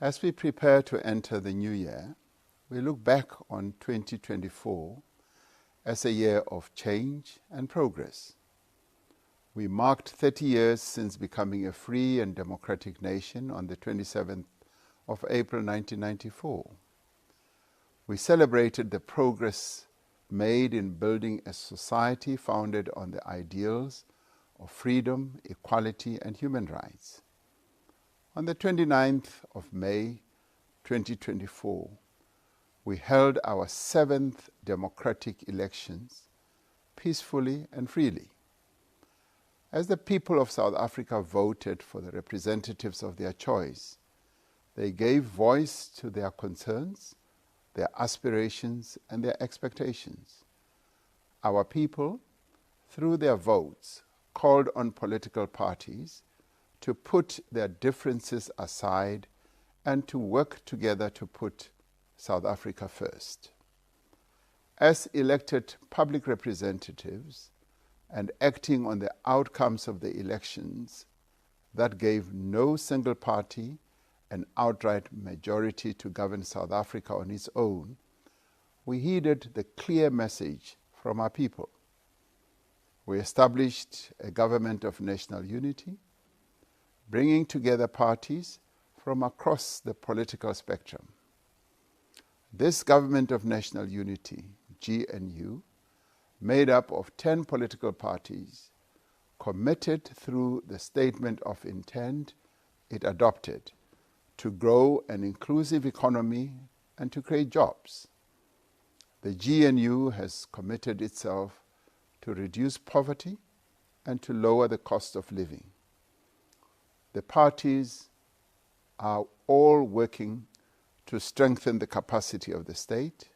As we prepare to enter the new year, we look back on 2024 as a year of change and progress. We marked 30 years since becoming a free and democratic nation on the 27th of April 1994. We celebrated the progress made in building a society founded on the ideals of freedom, equality, and human rights. On the 29th of May 2024, we held our 7th democratic elections peacefully and freely. As the people of South Africa voted for the representatives of their choice, they gave voice to their concerns, their aspirations, and their expectations. Our people, through their votes, called on political parties to put their differences aside and to work together to put South Africa first. As elected public representatives and acting on the outcomes of the elections that gave no single party an outright majority to govern South Africa on its own, we heeded the clear message from our people. We established a government of national unity, bringing together parties from across the political spectrum. This government of national unity, GNU, made up of 10 political parties, committed through the statement of intent it adopted to grow an inclusive economy and to create jobs. The GNU has committed itself to reduce poverty and to lower the cost of living. The parties are all working to strengthen the capacity of the state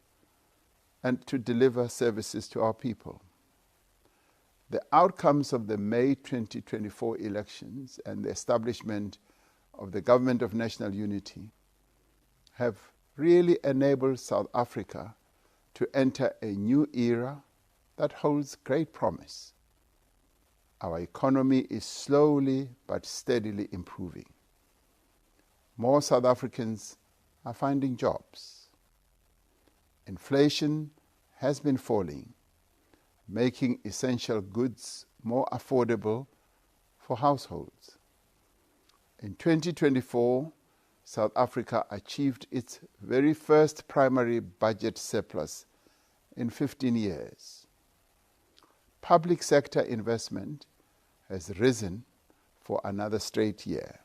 and to deliver services to our people. The outcomes of the May 2024 elections and the establishment of the Government of National Unity have really enabled South Africa to enter a new era that holds great promise. Our economy is slowly but steadily improving. More South Africans are finding jobs. Inflation has been falling, making essential goods more affordable for households. In 2024, South Africa achieved its very first primary budget surplus in 15 years. Public sector investment has risen for another straight year.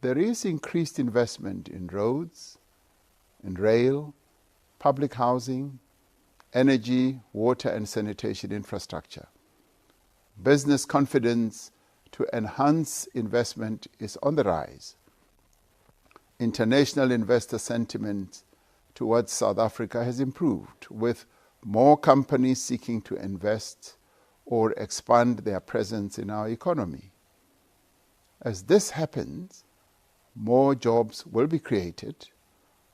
There is increased investment in roads, in rail, public housing, energy, water and sanitation infrastructure. Business confidence to enhance investment is on the rise. International investor sentiment towards South Africa has improved, with more companies seeking to invest or expand their presence in our economy. As this happens, more jobs will be created,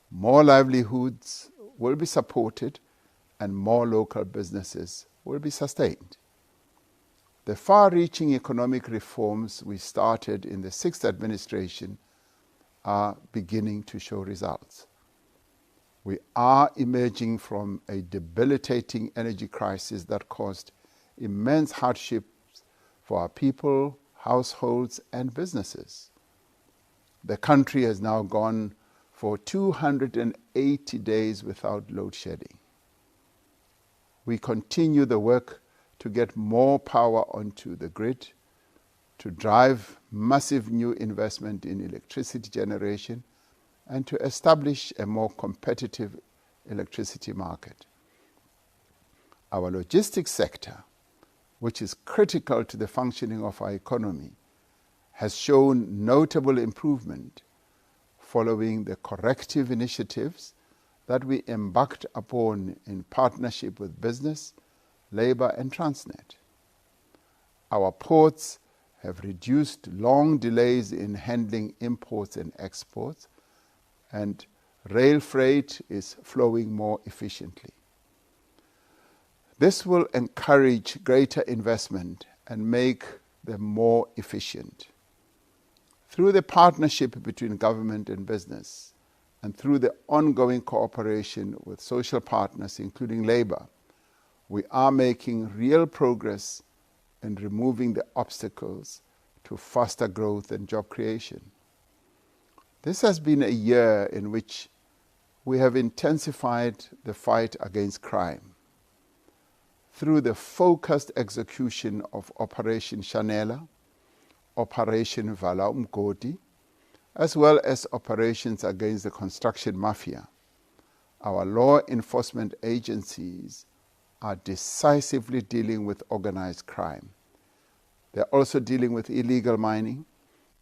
more livelihoods will be supported, and more local businesses will be sustained. The far-reaching economic reforms we started in the 6th administration are beginning to show results. We are emerging from a debilitating energy crisis that caused immense hardships for our people, households, and businesses. The country has now gone for 280 days without load shedding. We continue the work to get more power onto the grid, to drive massive new investment in electricity generation, and to establish a more competitive electricity market. Our logistics sector, which is critical to the functioning of our economy, has shown notable improvement following the corrective initiatives that we embarked upon in partnership with business, Labour and Transnet. Our ports have reduced long delays in handling imports and exports, and rail freight is flowing more efficiently. This will encourage greater investment and make them more efficient. Through the partnership between government and business, and through the ongoing cooperation with social partners, including labour, we are making real progress in removing the obstacles to faster growth and job creation. This has been a year in which we have intensified the fight against crime. Through the focused execution of Operation Shanela, Operation Vala Umgodi, as well as operations against the construction mafia, our law enforcement agencies are decisively dealing with organized crime. They're also dealing with illegal mining,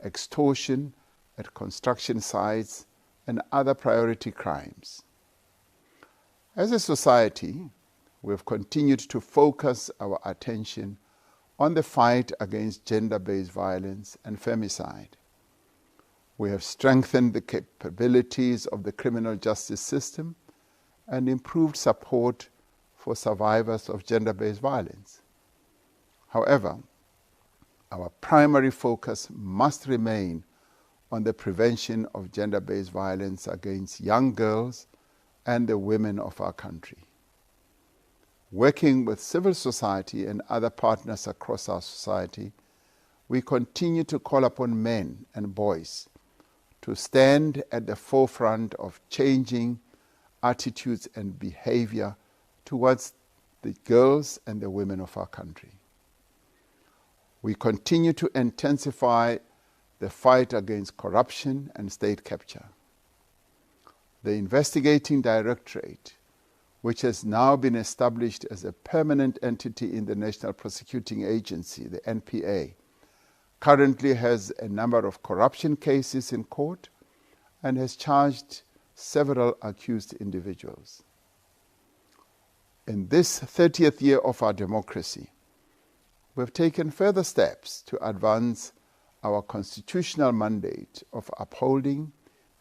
extortion at construction sites, and other priority crimes. As a society, we've continued to focus our attention on the fight against gender-based violence and femicide. We have strengthened the capabilities of the criminal justice system and improved support for survivors of gender-based violence. However, our primary focus must remain on the prevention of gender-based violence against young girls and the women of our country. Working with civil society and other partners across our society, we continue to call upon men and boys to stand at the forefront of changing attitudes and behavior towards the girls and the women of our country. We continue to intensify the fight against corruption and state capture. The Investigating Directorate, which has now been established as a permanent entity in the National Prosecuting Agency, the NPA, currently has a number of corruption cases in court and has charged several accused individuals. In this 30th year of our democracy, we've taken further steps to advance our constitutional mandate of upholding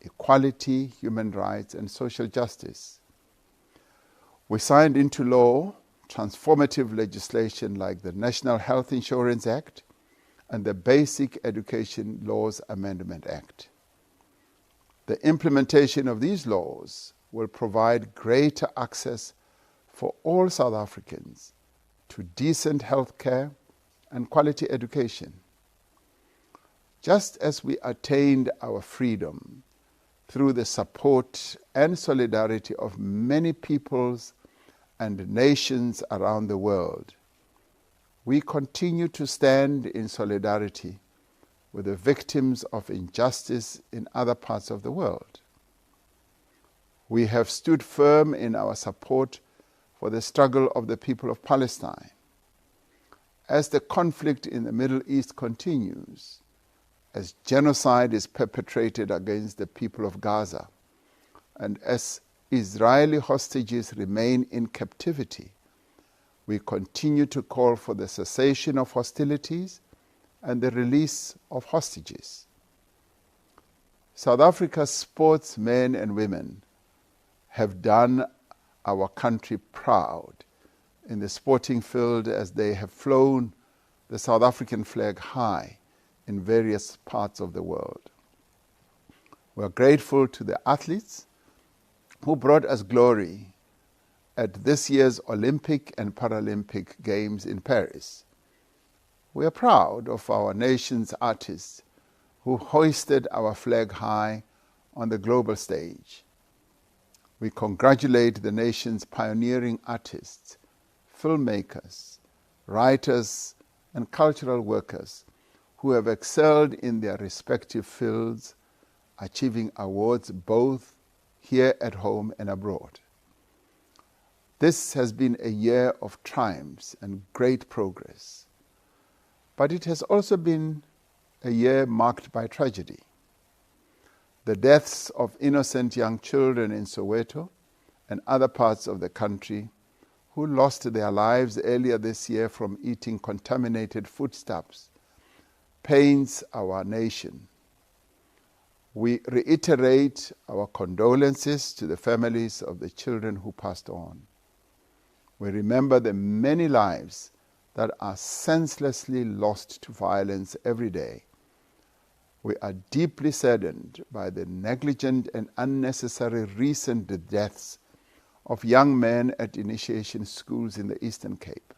equality, human rights, and social justice. We signed into law transformative legislation like the National Health Insurance Act and the Basic Education Laws Amendment Act. The implementation of these laws will provide greater access for all South Africans to decent health care and quality education. Just as we attained our freedom through the support and solidarity of many peoples and nations around the world, we continue to stand in solidarity with the victims of injustice in other parts of the world. We have stood firm in our support for the struggle of the people of Palestine. As the conflict in the Middle East continues, as genocide is perpetrated against the people of Gaza, and as Israeli hostages remain in captivity, we continue to call for the cessation of hostilities and the release of hostages. South Africa's sportsmen and women have done our country proud in the sporting field as they have flown the South African flag high in various parts of the world. We are grateful to the athletes who brought us glory at this year's Olympic and Paralympic Games in Paris. We are proud of our nation's artists who hoisted our flag high on the global stage. We congratulate the nation's pioneering artists, filmmakers, writers, and cultural workers who have excelled in their respective fields, achieving awards both here at home and abroad. This has been a year of triumphs and great progress, but it has also been a year marked by tragedy. The deaths of innocent young children in Soweto and other parts of the country who lost their lives earlier this year from eating contaminated foodstuffs pains our nation. We reiterate our condolences to the families of the children who passed on. We remember the many lives that are senselessly lost to violence every day, We are deeply saddened by the negligent and unnecessary recent deaths of young men at initiation schools in the Eastern Cape.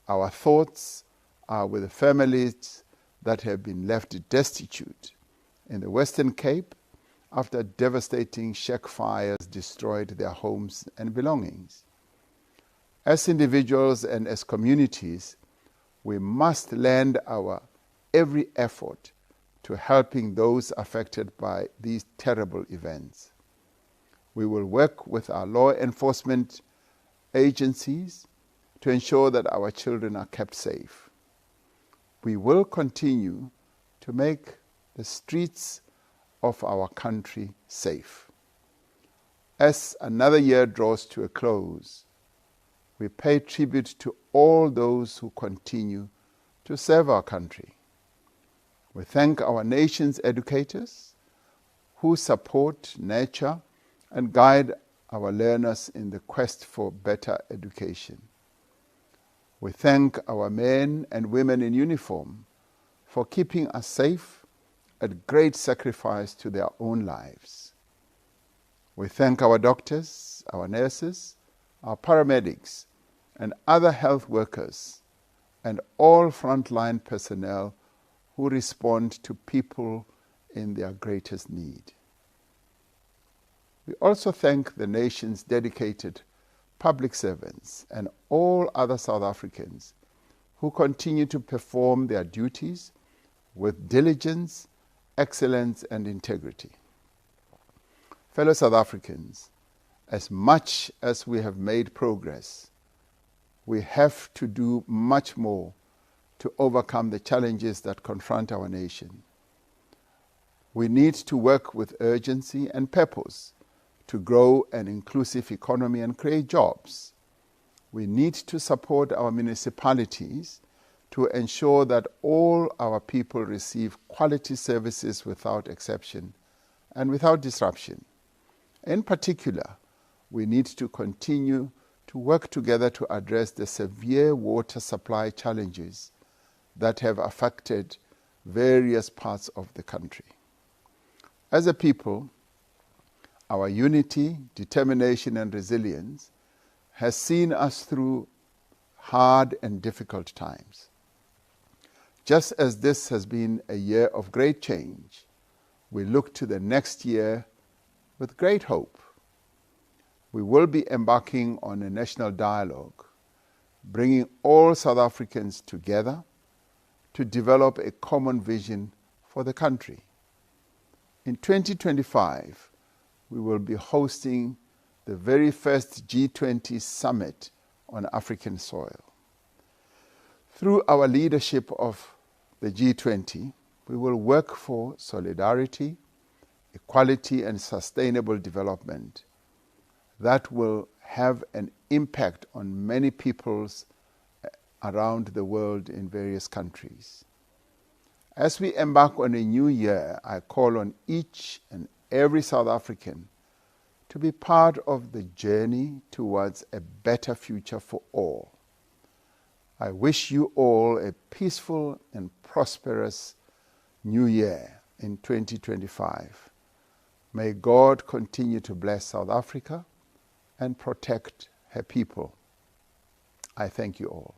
Our thoughts are with the families that have been left destitute in the Western Cape after devastating shack fires destroyed their homes and belongings. As individuals and as communities, we must lend our every effort to helping those affected by these terrible events. We will work with our law enforcement agencies to ensure that our children are kept safe. We will continue to make the streets of our country safe. As another year draws to a close, we pay tribute to all those who continue to serve our country. We thank our nation's educators who support, nurture, and guide our learners in the quest for better education. We thank our men and women in uniform for keeping us safe at great sacrifice to their own lives. We thank our doctors, our nurses, our paramedics, and other health workers, and all frontline personnel who respond to people in their greatest need. We also thank the nation's dedicated public servants and all other South Africans who continue to perform their duties with diligence, excellence, and integrity. Fellow South Africans, as much as we have made progress, we have to do much more to overcome the challenges that confront our nation. We need to work with urgency and purpose to grow an inclusive economy and create jobs. We need to support our municipalities to ensure that all our people receive quality services without exception and without disruption. In particular, we need to continue to work together to address the severe water supply challenges that have affected various parts of the country. As a people, our unity, determination, and resilience has seen us through hard and difficult times. Just as this has been a year of great change, we look to the next year with great hope. We will be embarking on a national dialogue, bringing all South Africans together to develop a common vision for the country. In 2025, we will be hosting the very first G20 summit on African soil. Through our leadership of the G20, we will work for solidarity, equality, and sustainable development that will have an impact on many peoples around the world in various countries. As we embark on a new year, I call on each and every South African to be part of the journey towards a better future for all. I wish you all a peaceful and prosperous new year in 2025. May God continue to bless South Africa and protect her people. I thank you all.